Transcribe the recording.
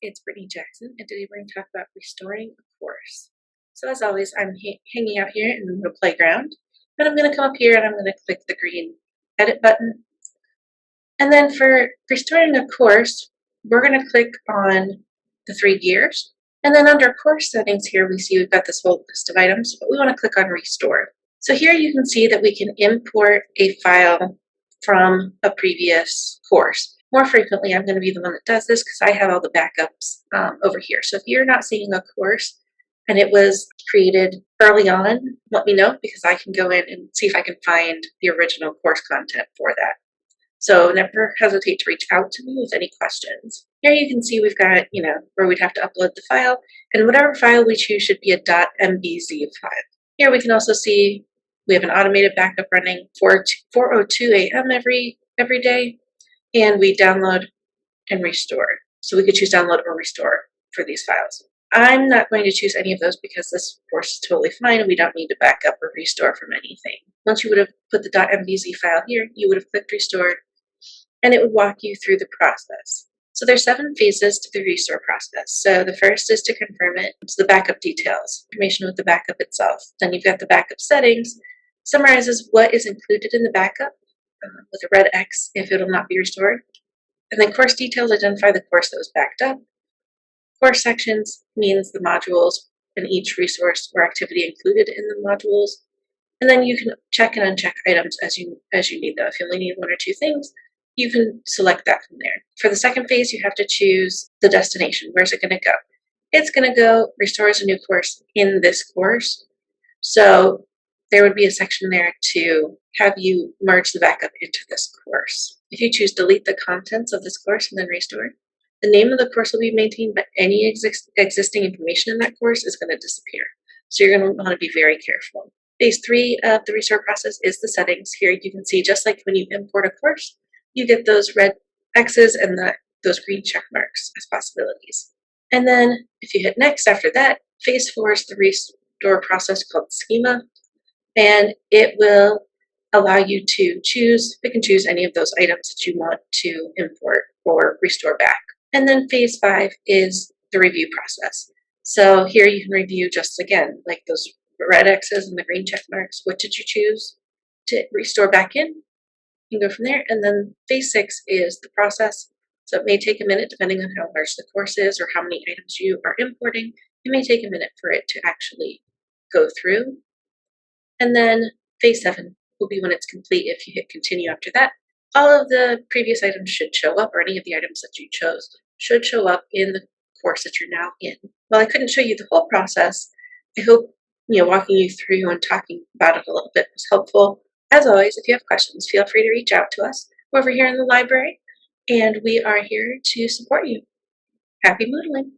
it's Brittany Jackson, and today we're going to talk about restoring a course. So as always, I'm hanging out here in the Moodle playground, and I'm going to come up here and I'm going to click the green edit button. And then for restoring a course, we're going to click on the 3 gears. And then under course settings here, we see we've got this whole list of items, but we want to click on restore. So here you can see that we can import a file from a previous course. More frequently, I'm going to be the one that does this because I have all the backups over here. So if you're not seeing a course and it was created early on, let me know because I can go in and see if I can find the original course content for that. So never hesitate to reach out to me with any questions. Here you can see we've got, where we'd have to upload the file, and whatever file we choose should be a .mbz file. Here we can also see we have an automated backup running 4:02 a.m. every day, and we download and restore. So we could choose download or restore for these files. I'm not going to choose any of those because this course is totally fine and we don't need to back up or restore from anything. Once you would have put the .mbz file here, you would have clicked restore, and it would walk you through the process. So there's 7 phases to the restore process. So the first is to confirm it. It's the backup details, information with the backup itself. Then you've got the backup settings, summarizes what is included in the backup with a red X if it will not be restored. And then course details identify the course that was backed up. Course sections means the modules and each resource or activity included in the modules. And then you can check and uncheck items as you need them. If you only need 1 or 2 things, you can select that from there. For the second phase, you have to choose the destination. Where's it going to go? It's going to go restores a new course in this course. So there would be a section there to have you merge the backup into this course. If you choose delete the contents of this course and then restore, the name of the course will be maintained, but any existing information in that course is going to disappear. So you're going to want to be very careful. Phase 3 of the restore process is the settings. Here you can see just like when you import a course, you get those red X's and those green check marks as possibilities. And then if you hit next after that, phase 4 is the restore process called schema, and it will allow you to pick and choose any of those items that you want to import or restore back. And then phase 5 is the review process. So here you can review just again, like those red X's and the green check marks. What did you choose to restore back in? You can go from there. And then phase 6 is the process. So it may take a minute depending on how large the course is or how many items you are importing. It may take a minute for it to actually go through. And then phase 7 will be when it's complete. If you hit continue after that, all of the previous items should show up, or any of the items that you chose should show up in the course that you're now in. While I couldn't show you the whole process, I hope walking you through and talking about it a little bit was helpful. As always, if you have questions, feel free to reach out to us. We're over here in the library, and we are here to support you. Happy Moodling!